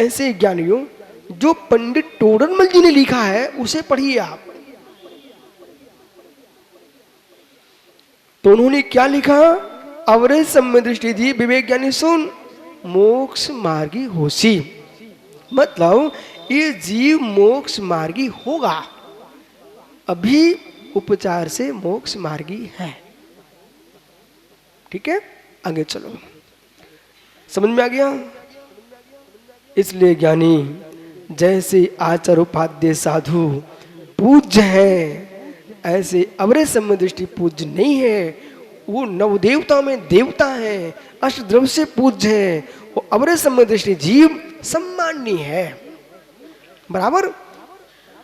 ऐसे ज्ञानियों जो पंडित टोडरमल जी ने लिखा है उसे पढ़िए आप। तो उन्होंने क्या लिखा? अवरे सम्य दृष्टि जी विवेक ज्ञानी सुन मोक्ष मार्गी होसी। मतलब ये जीव मोक्ष मार्गी होगा, अभी उपचार से मोक्ष मार्गी है। ठीक है, आगे चलो, समझ में आ गया? इसलिए ज्ञानी जैसे आचार उपाध्य साधु पूज्य है, ऐसे अवरे सम्य दृष्टि पूज्य नहीं है। वो नवदेवता में देवता है, अष्टद्रव्य से पूज्य है। वो अवरे सम्य दृष्टि जीव सम्माननीय है, बराबर,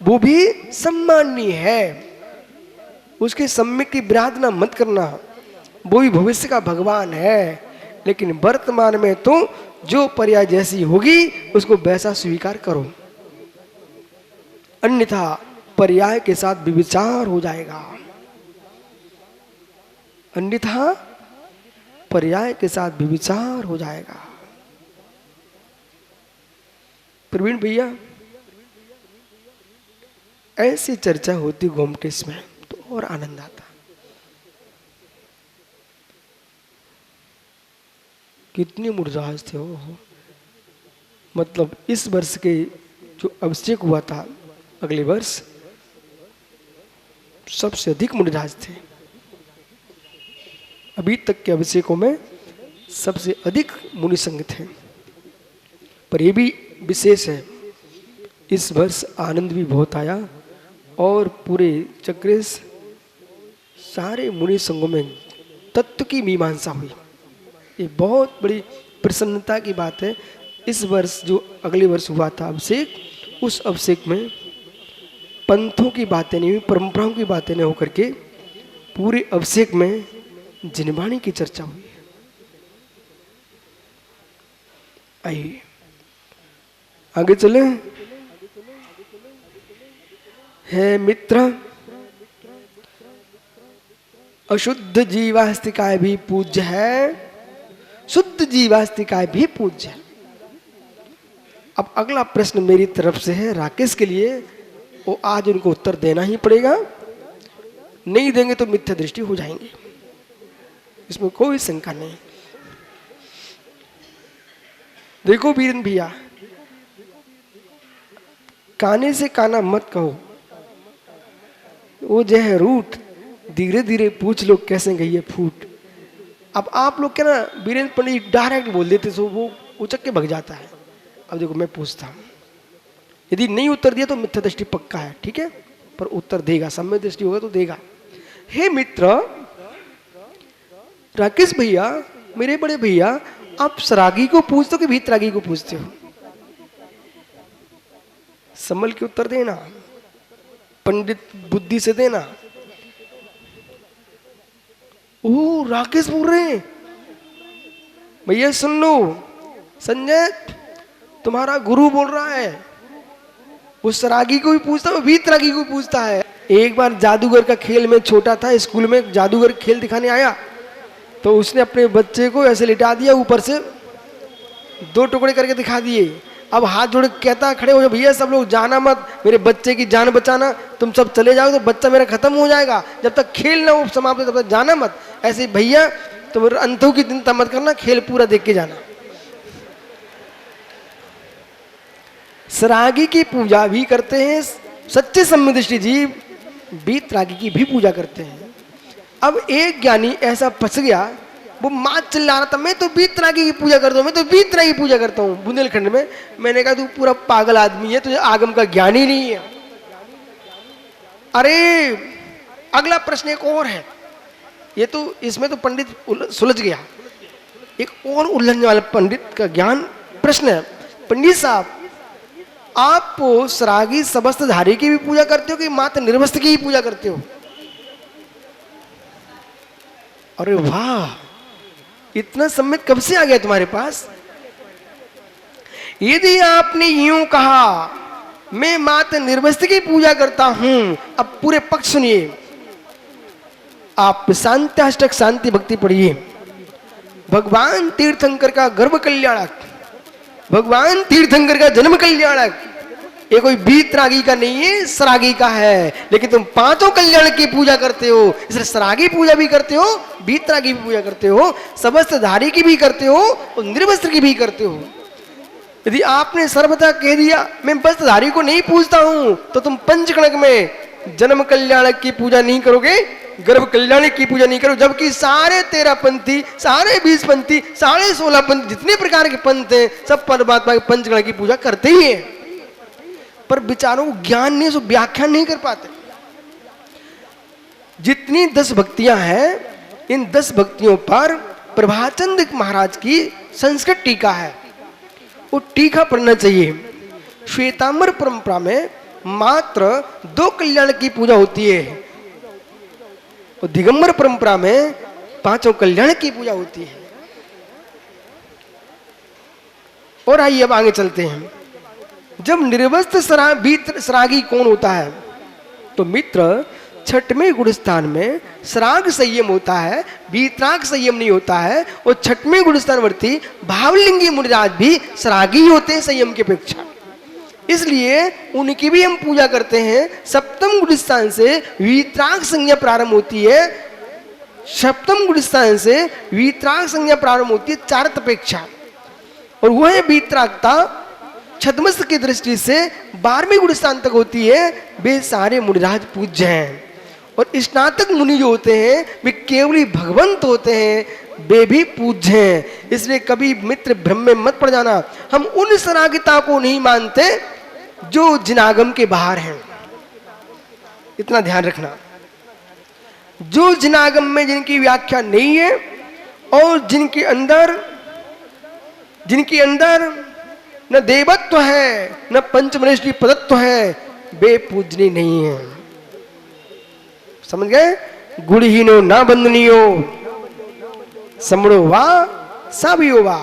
वो भी सम्माननीय है। उसके सम्यक की विराधना मत करना, वो भी भविष्य का भगवान है। लेकिन वर्तमान में तो जो पर्याय जैसी होगी उसको वैसा स्वीकार करो, अन्यथा पर्याय के साथ विविचार हो जाएगा। अन्यथा पर्याय के साथ विविचार हो जाएगा। प्रवीण भैया, ऐसी चर्चा होती गोमटेस में तो और आनंद आता। कितने मुरझाज थे वो। मतलब इस वर्ष के जो अभिषेक हुआ था, अगले वर्ष सबसे अधिक मुरझाज थे। अभी तक के अभिषेकों में सबसे अधिक मुनि संघ थे। पर यह भी विशेष है, इस वर्ष आनंद भी बहुत आया और पूरे चक्रेश सारे मुनि संघों में तत्व की मीमांसा हुई। ये बहुत बड़ी प्रसन्नता की बात है। इस वर्ष जो अगले वर्ष हुआ था अभिषेक, उस अभिषेक में पंथों की बातें नहीं हुई, परंपराओं की बातें नहीं होकर के पूरे अभिषेक में जिनवाणी की चर्चा हुई। आइए आगे चले। है मित्र, अशुद्ध जीवास्तिकाय भी पूज्य है, शुद्ध जीवास्तिकाय भी पूज्य है। अब अगला प्रश्न मेरी तरफ से है राकेश के लिए, वो आज उनको उत्तर देना ही पड़ेगा, नहीं देंगे तो मिथ्या दृष्टि हो जाएंगे, इसमें कोई शंका नहीं। देखो वीरेंद्र भैया, काने से काना मत कहो, वो जो है रूट, धीरे धीरे पूछ लो कैसे गई है फूट। अब आप लोग क्या ना वीरेंद्र पंडित डायरेक्ट बोल देते तो वो उचक के भग जाता है। अब देखो मैं पूछता हूं, यदि नहीं उत्तर दिया तो मिथ्या दृष्टि पक्का है, ठीक है, पर उत्तर देगा, सम्य दृष्टि होगा तो देगा। हे मित्र राकेश भैया, मेरे बड़े भैया, आप सरागी को पूछते हो कि भीतरागी को पूछते हो? संभल के उत्तर देना, पंडित बुद्धि से देना। ओ राकेश बोल रहे हैं, भैया सुन लो, संजय तुम्हारा गुरु बोल रहा है, वो सरागी को भी पूछता है, भीतरागी को पूछता है। एक बार जादूगर का खेल में छोटा था, स्कूल में जादूगर खेल दिखाने आया, तो उसने अपने बच्चे को ऐसे लिटा दिया, ऊपर से 2 टुकड़े करके दिखा दिए। अब हाथ जोड़ कहता खड़े हो जाओ भैया सब लोग, जाना मत, मेरे बच्चे की जान बचाना, तुम सब चले जाओ तो बच्चा मेरा खत्म हो जाएगा, जब तक खेल ना हो समाप्त तब तक जाना मत। ऐसे भैया तुम अंतों की चिंता मत करना, खेल पूरा देख के जाना। सरागी की पूजा भी करते हैं सच्चे सम्यदृष्टि जीव, बीतरागी की भी पूजा करते हैं। अब एक ज्ञानी ऐसा फंस गया, वो माँ चिल्ला रहा था मैं तो बीतरागी की पूजा करता हूँ, मैं तो बीतरागी की पूजा करता हूँ बुंदेलखंड में। मैंने कहा तू पूरा पागल आदमी है, तुझे आगम का ज्ञान ही नहीं है। अरे अगला प्रश्न एक और है, ये तो इसमें तो पंडित सुलझ गया। एक और उलझने वाला पंडित का ज्ञान प्रश्न है, पंडित साहब आप सरागी सबस्तधारी की भी पूजा करते हो कि मात्र निर्वस्त्र की ही पूजा करते हो? अरे वाह, इतना सम्यक कब से आ गया तुम्हारे पास? यदि आपने यूं कहा मैं मात्र निर्वस्त्र की पूजा करता हूं, अब पूरे पक्ष सुनिए, आप शांत्याष्टक शांति भक्ति पढ़िए, भगवान तीर्थंकर का गर्भ कल्याणक भगवान तीर्थंकर का जन्म कल्याणक ये कोई बीतरागी का नहीं है, सरागी का है। लेकिन तुम पांचों कल्याण की पूजा करते हो, इसलिए सरागी पूजा भी करते हो, बीतरागी भी पूजा करते हो, सबस्त्रधारी की भी करते हो और निर्वस्त्र की भी करते हो। यदि आपने सर्वथा कह दिया मैं वस्त्रधारी को नहीं पूजता हूं, तो तुम पंचकणक में जन्म कल्याणक की पूजा नहीं करोगे, गर्भ कल्याणक की पूजा नहीं करो। जबकि सारे 13 पंथी, सारे 20 पंथी, सारे 16 पंथ, जितने प्रकार के पंथ हैं, सब परमात्मा के पंचकणक की पूजा करते ही हैं। पर विचारों को ज्ञान नहीं, सो व्याख्यान नहीं कर पाते। जितनी 10 भक्तियां हैं, इन 10 भक्तियों पर प्रभाचंद महाराज की संस्कृत टीका है, वो टीका पढ़ना चाहिए। श्वेतांबर परंपरा में मात्र 2 कल्याण की पूजा होती है और दिगंबर परंपरा में 5 कल्याण की पूजा होती है। और आइए अब आगे चलते हैं। जब निर्वस्त्र सरागी कौन होता है, तो मित्र 6वें गुणस्थान में सराग संयम होता है, बीतराग संयम नहीं होता है। और 6वें गुणस्थानवर्ती भावलिंगी मुनिराज भी सरागी होते हैं संयम की अपेक्षा, इसलिए उनकी भी हम पूजा करते हैं। 7वें गुणस्थान से वीतराग संज्ञा प्रारंभ होती है, 7वें गुणस्थान से वीतराग संज्ञा प्रारंभ होती है चारत अपेक्षा, और वह वीतरागता छद्मस्त की दृष्टि से 12वें गुणस्थान तक होती है। वे सारे मुनिराज पूज्य हैं, और स्नातक मुनि जो होते हैं वे केवली भगवंत होते हैं, वे भी पूज्य हैं। इसलिए कभी मित्र भ्रम में मत पड़ जाना। हम उन सरागिता को नहीं मानते जो जिनागम के बाहर हैं, इतना ध्यान रखना। जो जिनागम में जिनकी व्याख्या नहीं है और जिनके अंदर न देवत्व है न पंचमनेष्ठी पदत्व है, वे पूजनीय नहीं है। समझ गए? गुणहीनो ना बंदनीयो समणो वा साबियो वा।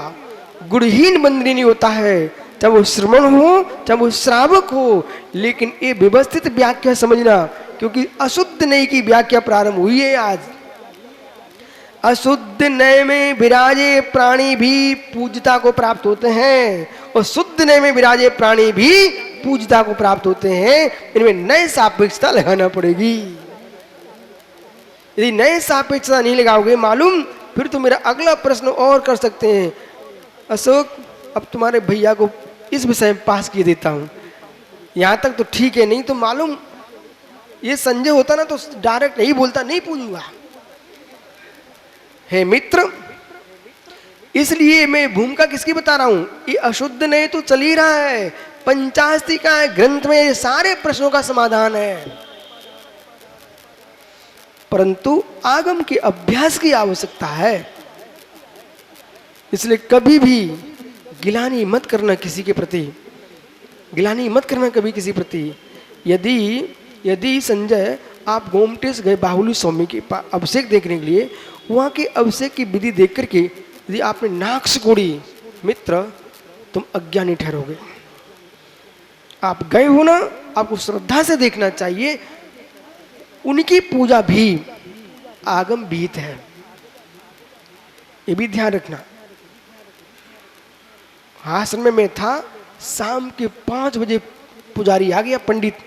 गुणहीन बंदनीय नहीं होता है, चाहे वो श्रमण हो चाहे वो श्रावक हो। लेकिन ये व्यवस्थित व्याख्या समझना, क्योंकि अशुद्ध नय की व्याख्या प्रारंभ हुई है आज। अशुद्ध नय में विराजे प्राणी भी पूज्यता को प्राप्त होते हैं, और शुद्ध नय में विराजे प्राणी भी पूज्यता को प्राप्त होते हैं। इनमें नए सापेक्षता लगाना पड़ेगी। यदि नए सापेक्षता नहीं लगाओगे मालूम, फिर तो मेरा अगला प्रश्न और कर सकते हैं, अशोक अब तुम्हारे भैया को इस विषय में पास किए देता हूं, यहां तक तो ठीक है, नहीं तो मालूम ये संजय होता ना तो डायरेक्ट नहीं बोलता, नहीं पूजूंगा। हे मित्र, इसलिए मैं भूमिका किसकी बता रहा हूं, ये अशुद्ध नहीं तो चल ही रहा है। पंचास्तिका ग्रंथ में ये सारे प्रश्नों का समाधान है, परंतु आगम के अभ्यास की आवश्यकता है। इसलिए कभी भी गिलानी मत करना किसी के प्रति, गिलानी मत करना कभी किसी प्रति। यदि संजय आप गोमटेश गए बाहुली स्वामी के अभिषेक देखने के लिए, वहां के अभिषेक की विधि देख करके यदि आपने नाक सिकोड़ी, मित्र तुम अज्ञानी ठहरोगे। आप गए हो ना, आपको श्रद्धा से देखना चाहिए। उनकी पूजा भी आगम विहित है, ये भी ध्यान रखना। आश्रम में मैं था, शाम के 5 बजे पुजारी आ गया, पंडित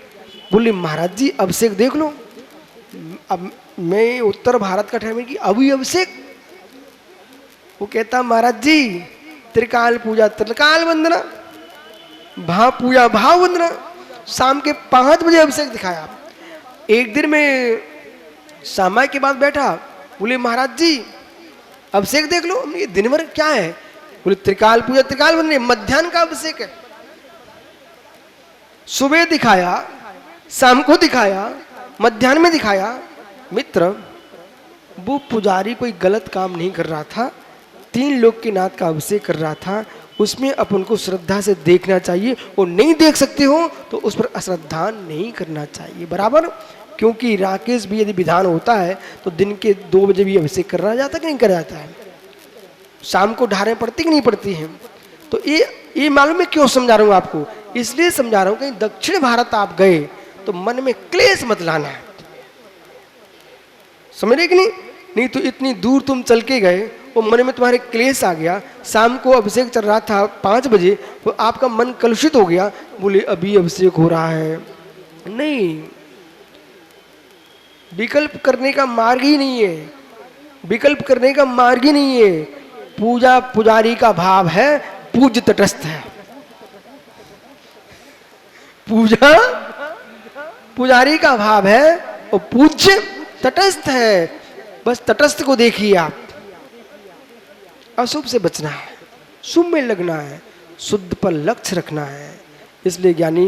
बोले महाराज जी अभिषेक देख लो। अब मैं उत्तर भारत का ठहर की अभी अभिषेक, वो कहता महाराज जी त्रिकाल पूजा त्रिकाल वंदना, भाव पूजा भाव वंदना। शाम के 5 बजे अभिषेक दिखाया। एक दिन में समय के बाद बैठा, बोले महाराज जी अभिषेक देख लो। ये दिन भर क्या है? बोले त्रिकाल पूजा त्रिकाल वंदना, मध्याह्न का अभिषेक है। सुबह दिखाया, शाम को दिखाया, मध्याह्न में दिखाया। मित्र वो पुजारी कोई गलत काम नहीं कर रहा था, 3 लोक के नाथ का अभिषेक कर रहा था। उसमें अपन को श्रद्धा से देखना चाहिए, और नहीं देख सकते हो तो उस पर अश्रद्धा नहीं करना चाहिए, बराबर। क्योंकि राकेश भी यदि विधान होता है तो दिन के 2 बजे भी अभिषेक करा जाता कि नहीं करा जाता है, शाम को ढारें पड़ती कि नहीं पड़ती हैं। तो ये मालूम है क्यों समझा रहा हूँ आपको, इसलिए समझा रहा हूँ कहीं दक्षिण भारत आप गए तो मन में क्लेश मत लाना है, समझ रहे कि नहीं? नहीं तो इतनी दूर तुम चल के गए वो मन में तुम्हारे क्लेश आ गया, शाम को अभिषेक चल रहा था 5 बजे, तो आपका मन कलुषित हो गया, बोले अभी अभिषेक हो रहा है। नहीं, विकल्प करने का मार्ग ही नहीं है, विकल्प करने का मार्ग ही नहीं है। पूजा पुजारी का भाव है, पूज्य तटस्थ है। पूजा पुजारी का भाव है और पूज्य तटस्थ है। बस तटस्थ को देखिए आप। अशुभ से बचना है, शुभ में लगना है, शुद्ध पर लक्ष्य रखना है। इसलिए ज्ञानी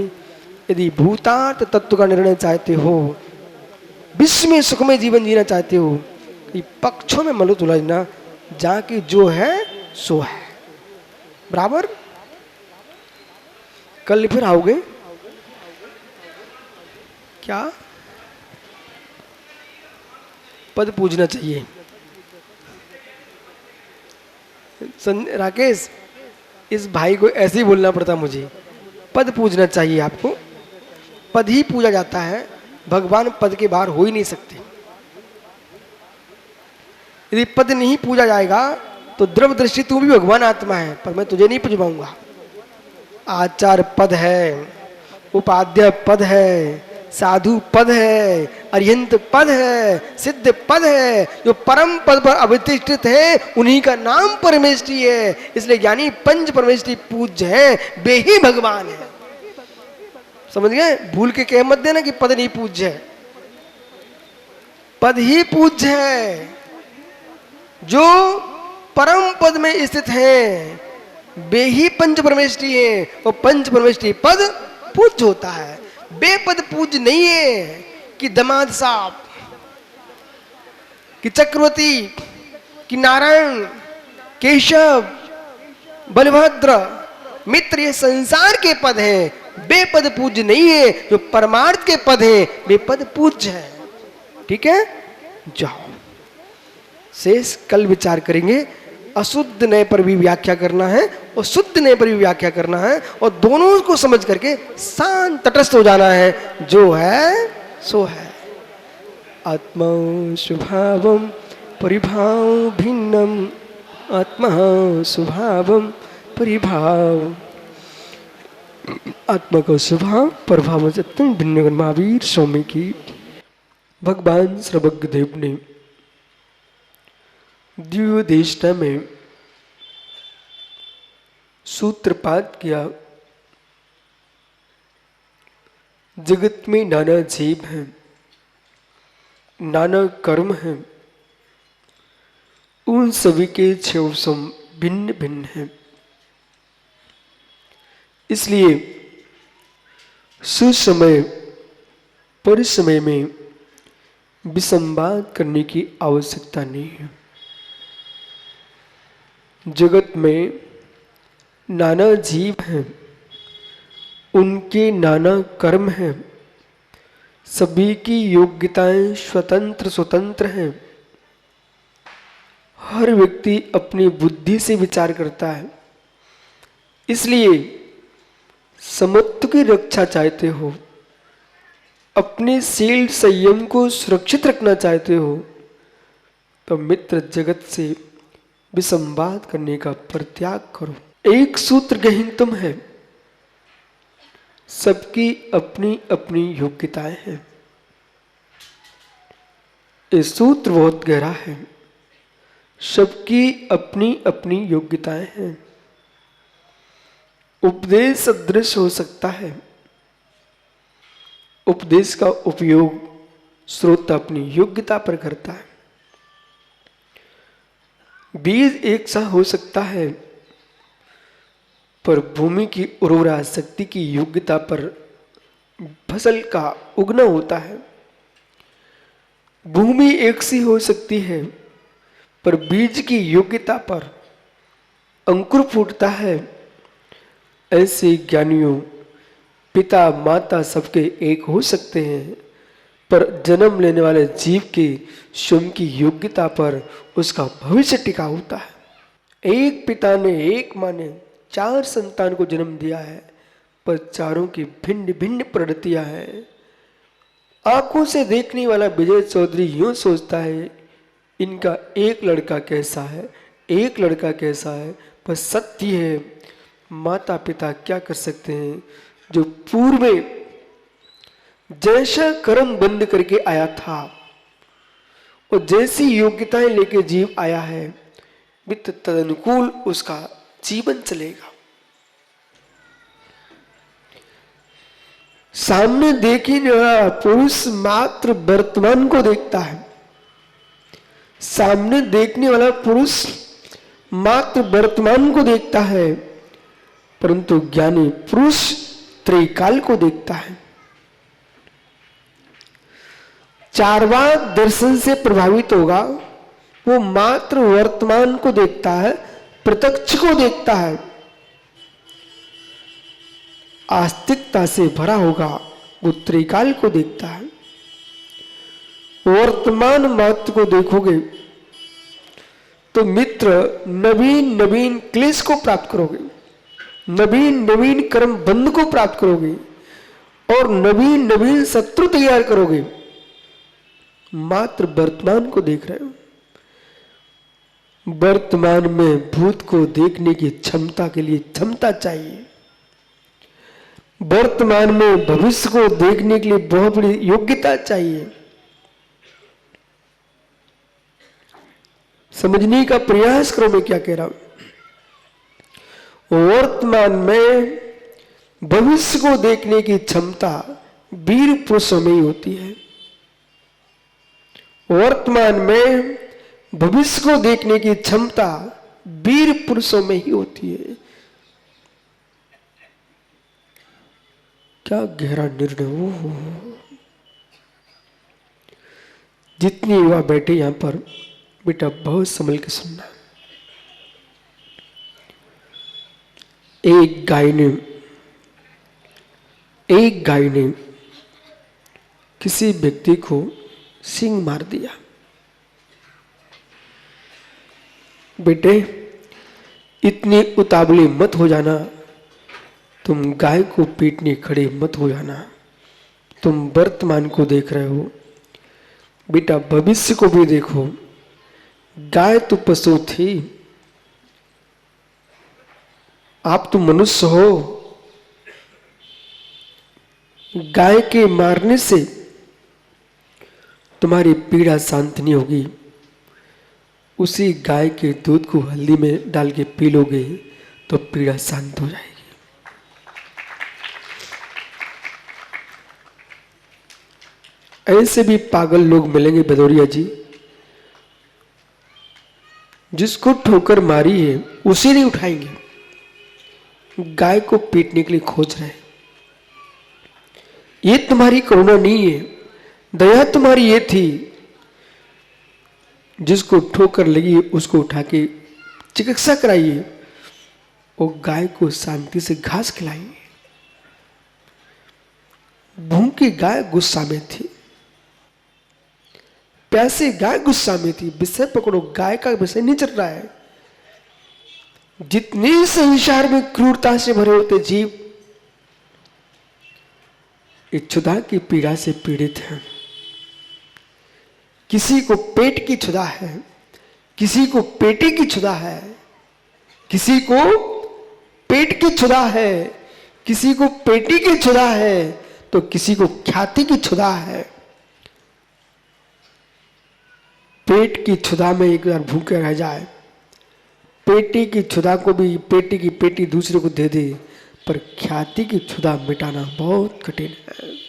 यदि भूतार्थ तत्व का निर्णय चाहते हो, विश्व में सुखमय जीवन जीना चाहते हो, कि पक्षों में मत उलझना, जाके जो है सो है। बराबर? कल फिर आओगे क्या? पद पूजना चाहिए। राकेश, इस भाई को ऐसे ही बोलना पड़ता मुझे, पद पूजना चाहिए आपको। पद ही पूजा जाता है, भगवान पद के बाहर हो ही नहीं सकते। यदि पद नहीं पूजा जाएगा तो द्रव दृष्टि तू भी भगवान आत्मा है, पर मैं तुझे नहीं पूज पाऊंगा। आचार पद है, उपाध्याय पद है, साधु पद है, अरिहंत पद है, सिद्ध पद है। जो परम पद पर अवतिष्ठित है उन्हीं का नाम परमेष्ठी है। इसलिए ज्ञानी पंच परमेष्ठी पूज्य है, वे ही भगवान है। समझ गए? भूल के कह मत देना कि पद नहीं पूज्य है, पद ही पूज्य है। जो परम पद में स्थित है वे ही पंच परमेष्ठी है, और पंच परमेष्ठी पद पूज्य होता है। बेपद पूज्य नहीं है कि दमाद साहब, कि चक्रवर्ती, कि नारायण, केशव, बलभद्र, मित्र, ये संसार के पद हैं। बेपद पूज्य नहीं है। जो परमार्थ के पद हैं वे पद पूज्य है। ठीक है, जाओ, शेष कल विचार करेंगे। अशुद्ध नए पर भी व्याख्या करना है और शुद्ध नए पर भी व्याख्या करना है, और दोनों को समझ करके शांत तटस्थ हो जाना है। जो है सो है। आत्मा स्वभावम परिभाव भिन्नम, आत्मा स्वभावम परिभाव, आत्मा का स्वभाव प्रभाव से अत्यंत भिन्न। महावीर स्वामी की भगवान सर्वज्ञ देव ने द्विवेदेष्टा में सूत्रपात किया। जगत में नाना जीव हैं, नाना कर्म हैं, उन सभी के क्षोभम भिन्न भिन्न हैं। इसलिए सुसमय परिसमय में विसंवाद करने की आवश्यकता नहीं है। जगत में नाना जीव हैं, उनके नाना कर्म हैं, सभी की योग्यताएं स्वतंत्र स्वतंत्र हैं। हर व्यक्ति अपनी बुद्धि से विचार करता है। इसलिए समत्व की रक्षा चाहते हो, अपने शील संयम को सुरक्षित रखना चाहते हो, तो मित्र जगत से विसंवाद करने का परित्याग करो। एक सूत्र गहीनतम है, सबकी अपनी अपनी योग्यताएं हैं। ये सूत्र बहुत गहरा है। सबकी अपनी अपनी योग्यताएं हैं। उपदेश सदृश हो सकता है। उपदेश का उपयोग श्रोता अपनी योग्यता पर करता है। बीज एक सा हो सकता है, पर भूमि की उर्वरा शक्ति की योग्यता पर फसल का उगना होता है। भूमि एक सी हो सकती है, पर बीज की योग्यता पर अंकुर फूटता है। ऐसे ज्ञानियों पिता माता सबके एक हो सकते हैं, पर जन्म लेने वाले जीव के स्वयं की योग्यता पर उसका भविष्य टिका होता है। एक पिता ने, एक माँ ने 4 संतान को जन्म दिया है, पर चारों की भिन्न भिन्न प्रवृत्तियां हैं। आंखों से देखने वाला विजय चौधरी यूं सोचता है, इनका एक लड़का कैसा है, एक लड़का कैसा है पर सत्य है, माता पिता क्या कर सकते हैं। जो पूर्व में जैसा कर्म बंद करके आया था और जैसी योग्यताएं लेके जीव आया है, वित्त तदनुकूल उसका जीवन चलेगा। सामने देखने वाला पुरुष मात्र वर्तमान को देखता है। सामने देखने वाला पुरुष मात्र वर्तमान को देखता है, परंतु ज्ञानी पुरुष त्रिकाल को देखता है। चारवाक दर्शन से प्रभावित होगा, वो मात्र वर्तमान को देखता है, प्रत्यक्ष को देखता है। आस्तिकता से भरा होगा, वो त्रिकाल को देखता है। वर्तमान मात्र को देखोगे तो मित्र नवीन नवीन क्लेश को प्राप्त करोगे, नवीन नवीन कर्म बंध को प्राप्त करोगे और नवीन नवीन शत्रु तैयार करोगे। मात्र वर्तमान को देख रहे हो। वर्तमान में भूत को देखने की क्षमता के लिए क्षमता चाहिए। वर्तमान में भविष्य को देखने के लिए बहुत बड़ी योग्यता चाहिए। समझने का प्रयास करो मैं क्या कह रहा हूं। वर्तमान में भविष्य को देखने की क्षमता वीर पुरुषों में ही होती है। वर्तमान में भविष्य को देखने की क्षमता वीर पुरुषों में ही होती है। क्या गहरा निर्णय हो। जितनी युवा बैठे यहां पर, बेटा बहुत संभल के सुनना। एक गाय ने किसी व्यक्ति को सींग मार दिया। बेटे इतनी उतावली मत हो जाना, तुम गाय को पीटने खड़े मत हो जाना। तुम वर्तमान को देख रहे हो, बेटा भविष्य को भी देखो। गाय तो पशु थी, आप तो मनुष्य हो। गाय के मारने से तुम्हारी पीड़ा शांत नहीं होगी। उसी गाय के दूध को हल्दी में डाल के पी लोगे तो पीड़ा शांत हो जाएगी। ऐसे भी पागल लोग मिलेंगे भदौरिया जी, जिसको ठोकर मारी है उसे नहीं उठाएंगे, गाय को पीटने के लिए खोज रहे हैं। ये तुम्हारी करुणा नहीं है, दया तुम्हारी ये थी, जिसको ठोकर लगी उसको उठा के चिकित्सा कराइए और गाय को शांति से घास खिलाइए। भूखी गाय गुस्सा में थी, प्यासी गाय गुस्सा में थी। विषय पकड़ो, गाय का विषय नहीं चल रहा है। जितने संसार में क्रूरता से भरे होते जीव क्षुधा की पीड़ा से पीड़ित हैं। किसी को पेट की क्षुधा है, किसी को पेटी की क्षुधा है, किसी को पेट की क्षुधा है, किसी को पेटी की क्षुधा है, तो किसी को ख्याति की क्षुधा है। पेट की क्षुधा में एक बार भूखे रह जाए, पेटी की क्षुधा को भी पेटी की पेटी दूसरे को दे दे, पर ख्याति की क्षुधा मिटाना बहुत कठिन है।